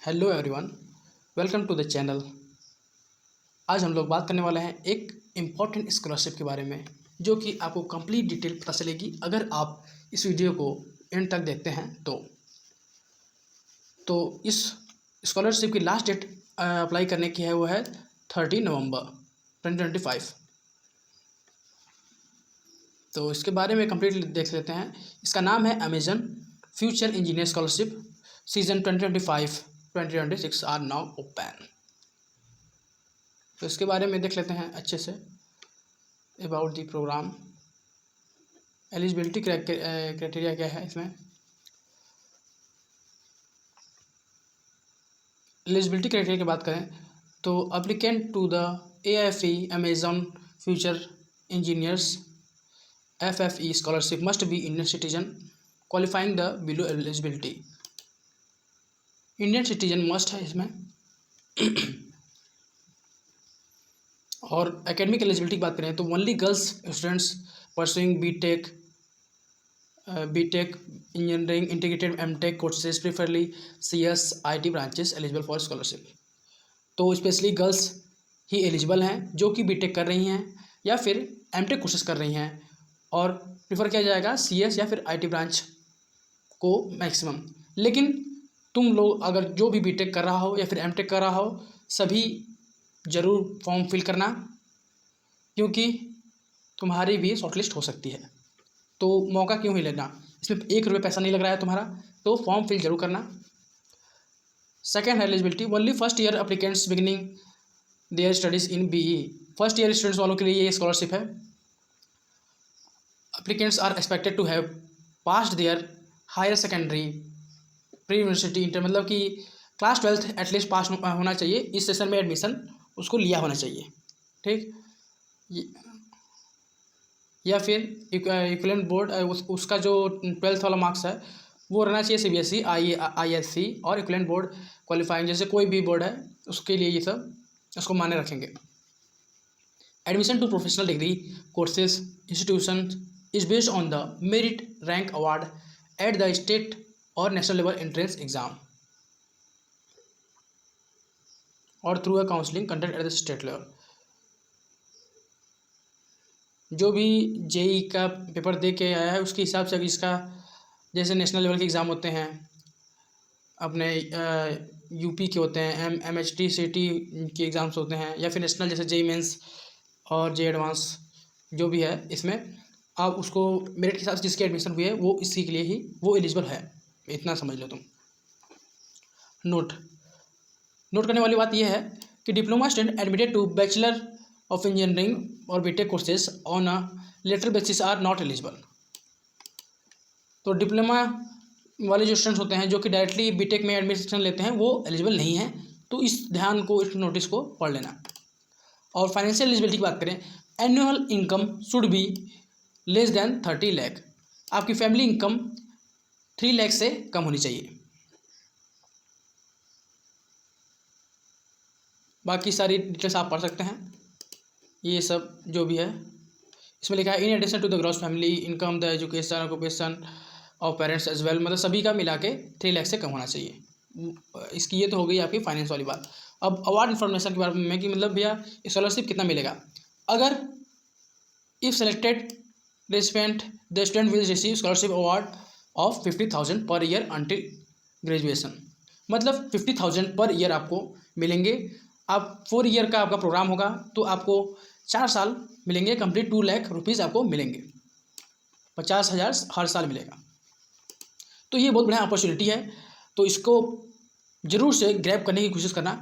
Hello everyone, welcome to the channel. आज हम लोग बात करने वाले हैं एक इम्पॉर्टेंट स्कॉलरशिप के बारे में, जो कि आपको कंप्लीट डिटेल पता चलेगी अगर आप इस वीडियो को एंड तक देखते हैं। तो इस स्कॉलरशिप की लास्ट डेट अप्लाई करने की है, वो है 30 नवंबर 2025। तो इसके बारे में कंप्लीट देख लेते हैं। इसका नाम है Amazon future engineer scholarship season 2025-2026 are now open. तो इसके बारे में देख लेते हैं अच्छे से। About the programme, eligibility criteria क्या है इसमें। एलिजिबिलिटी क्राइटेरिया की बात करें तो applicant to the AIFE Amazon future engineers FFE scholarship must be Indian citizen qualifying the below eligibility. Indian citizen must है इसमें। और एकेडमिक एलिजिबिलिटी की बात करें तो only girls students pursuing BTech engineering integrated MTech courses preferably CS IT branches eligible for scholarship. तो specially girls ही eligible हैं जो कि बीटेक कर रही हैं या फिर एमटेक कोर्सेज कर रही हैं, और प्रीफर किया जाएगा CS या फिर IT ब्रांच को मैक्सिमम। लेकिन तुम लोग अगर जो भी बीटेक कर रहा हो या फिर एमटेक कर रहा हो, सभी ज़रूर फॉर्म फिल करना, क्योंकि तुम्हारी भी शॉर्टलिस्ट हो सकती है। तो मौका क्यों ही लेना, इसमें ₹1 पैसा नहीं लग रहा है तुम्हारा, तो फॉर्म फिल जरूर करना। सेकेंड है eligibility, only first year applicants beginning their studies in BE। First year students वालों के लिए ये स्कॉलरशिप है। Applicants are expected to have passed their higher secondary pre university inter, मतलब कि क्लास 12th एटलीस्ट पास होना चाहिए, इस सेशन में एडमिशन उसको लिया होना चाहिए, ठीक। या फिर इक्विवेलेंट बोर्ड उसका जो 12th वाला मार्क्स है वो रहना चाहिए CBSE ISC और इक्विवेलेंट बोर्ड क्वालिफाइंग, जैसे कोई भी बोर्ड है उसके लिए ये सब उसको माने रखेंगे। Admission to professional degree courses institution is based on the merit rank award at the state और नेशनल लेवल एंट्रेंस एग्जाम और through a counselling conduct at the state level. जो भी JEE का पेपर दे के आया है उसके हिसाब से इसका, जैसे नेशनल लेवल के एग्ज़ाम होते हैं अपने UP के होते हैं, MHT CT के एग्ज़ाम्स होते हैं, या फिर नेशनल जैसे JEE मेंस और JEE एडवांस जो भी है, इसमें आप उसको मेरिट के हिसाब से जिसकी एडमिशन हुई है वो इसी के लिए ही वो एलिजिबल है, इतना समझ लो तुम। नोट करने वाली बात यह है कि diploma student admitted to bachelor of engineering और BTech courses on a lateral basis are not eligible. तो डिप्लोमा वाले जो स्टूडेंट्स होते हैं जो कि डायरेक्टली बीटेक में एडमिशन लेते हैं वो एलिजिबल नहीं है, तो इस ध्यान को, इस नोटिस को पढ़ लेना। और फाइनेंशियल एलिजिबिलिटी की बात करें, annual income should be less than 30 lakh. आपकी फैमिली इनकम 3 लाख से कम होनी चाहिए। बाकी सारी डिटेल्स आप पढ़ सकते हैं, ये सब जो भी है इसमें लिखा है। In addition to the gross family income the education occupation of parents as well, मतलब सभी का मिला के 3 लाख से कम होना चाहिए। इसकी ये तो हो गई आपकी फाइनेंस वाली बात। अब अवार्ड इन्फॉर्मेशन के बारे में कि मतलब भैया स्कॉलरशिप कितना मिलेगा। अगर if selected recipient the student will receive scholarship award of 50,000 per year until graduation, मतलब 50,000 पर ईयर आपको मिलेंगे। आप 4 ईयर का आपका प्रोग्राम होगा तो आपको 4 साल मिलेंगे, कंप्लीट 2 लाख रुपीज़ आपको मिलेंगे, 50,000 हर साल मिलेगा। तो ये बहुत बढ़िया अपॉर्चुनिटी है, तो इसको ज़रूर से ग्रैब करने की कोशिश करना।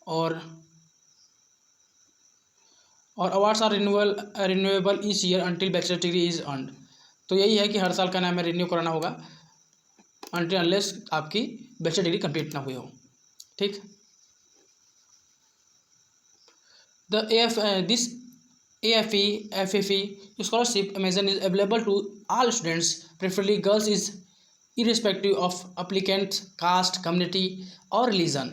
और awards are renewable each year until bachelor degree is earned. तो यही है कि हर साल का नाम है रिन्यू कराना होगा अनटिल अनलेस आपकी बैचलर डिग्री कंप्लीट ना हुई हो, ठीक। This AIFE FFE scholarship Amazon is available to all students, preferably girls, is irrespective of applicant caste, community और religion।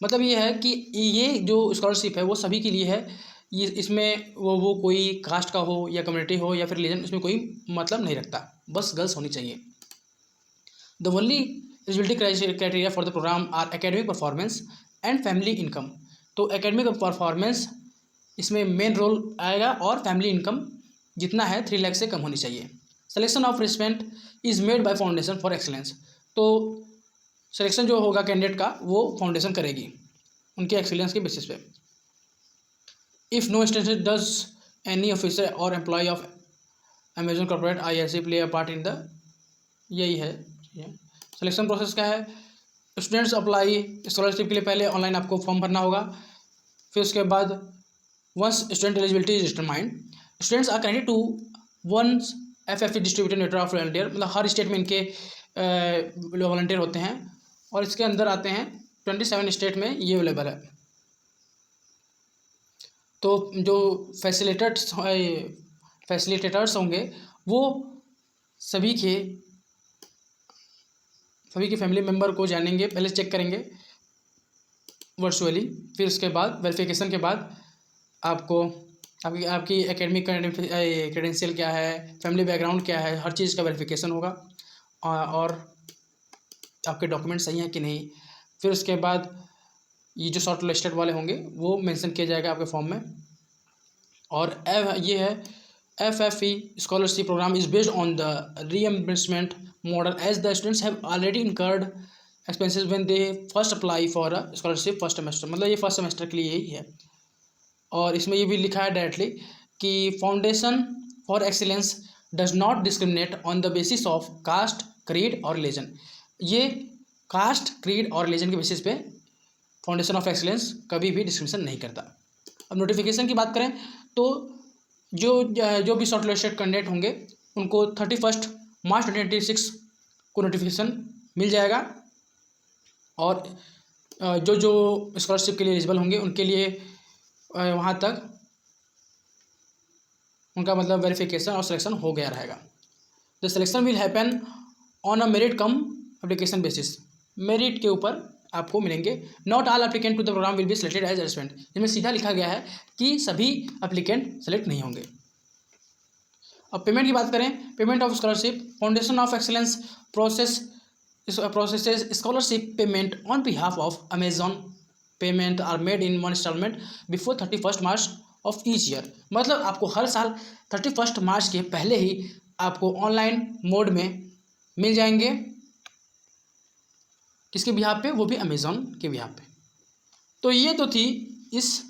मतलब ये है कि ये जो स्कॉलरशिप है वो सभी के लिए है, ये इसमें वो कोई कास्ट का हो या कम्युनिटी हो या फिर रिलीजन, इसमें कोई मतलब नहीं रखता, बस गर्ल्स होनी चाहिए। The only eligibility criteria for the program are academic performance and family income. तो एकेडमिक परफॉर्मेंस इसमें मेन रोल आएगा और फैमिली इनकम जितना है 3 लाख से कम होनी चाहिए। Selection of recipient is made by foundation for excellence. तो सिलेक्शन जो होगा कैंडिडेट का वो फाउंडेशन करेगी उनके एक्सीलेंस के बेसिस पे। If no student does any officer or employee of Amazon corporate IRC play a part in the, यही है सिलेक्शन प्रोसेस क्या है। स्टूडेंट्स अप्लाई स्कॉलरशिप के लिए पहले ऑनलाइन आपको फॉर्म भरना होगा। फिर उसके बाद once student eligibility is determined, students are connected to one FFE distributed network of volunteer. मतलब हर स्टेट में इनके वॉलंटियर होते हैं और इसके अंदर आते हैं 27 स्टेट में ये अवेलेबल है। तो जो फैसिलिटेटर्स होंगे वो सभी के फैमिली मेम्बर को जानेंगे, पहले चेक करेंगे वर्चुअली। फिर उसके बाद वेरिफिकेशन के बाद आपको आपकी एकेडमिक क्रेडेंशियल क्या है, फैमिली बैकग्राउंड क्या है, हर चीज़ का वेरिफिकेशन होगा और आपके डॉक्यूमेंट सही हैं कि नहीं। फिर उसके बाद ये जो शॉर्ट लिस्टेड वाले होंगे वो मेंशन किया जाएगा आपके फॉर्म में। और ये है FFE scholarship program is based on the reimbursement model as the students have already incurred expenses when they first apply for a scholarship first semester. मतलब ये फर्स्ट सेमेस्टर के लिए ही है। और इसमें ये भी लिखा है डायरेक्टली कि foundation for excellence does not discriminate on the basis of caste, creed और रिलीजन। ये कास्ट, क्रीड और रिलीजन के बेसिस पे फाउंडेशन ऑफ एक्सीलेंस कभी भी डिस्क्रिमिनेशन नहीं करता। अब नोटिफिकेशन की बात करें तो जो भी शॉर्ट लिस्टेड कैंडिडेट होंगे उनको 31 मार्च 2026 को नोटिफिकेशन मिल जाएगा। और जो स्कॉलरशिप के लिए एलिजिबल होंगे उनके लिए वहाँ तक उनका मतलब वेरिफिकेशन और सिलेक्शन हो गया रहेगा। The selection will happen on a merit cum application basis. Merit के ऊपर आपको मिलेंगे। Not all applicant to the program will be selected as aspirant. इसमें सीधा लिखा गया है कि सभी एप्लीकेंट सेलेक्ट नहीं होंगे। अब पेमेंट की बात करें, payment of scholarship, foundation of excellence processes scholarship payment on behalf of Amazon. Payment are made in one installment before 31 March of each year. मतलब आपको हर साल 31 मार्च के पहले ही आपको ऑनलाइन मोड में मिल जाएंगे। किसके बिहाफ पे? वो भी अमेज़ॉन के बिहाफ पे। तो ये तो थी इस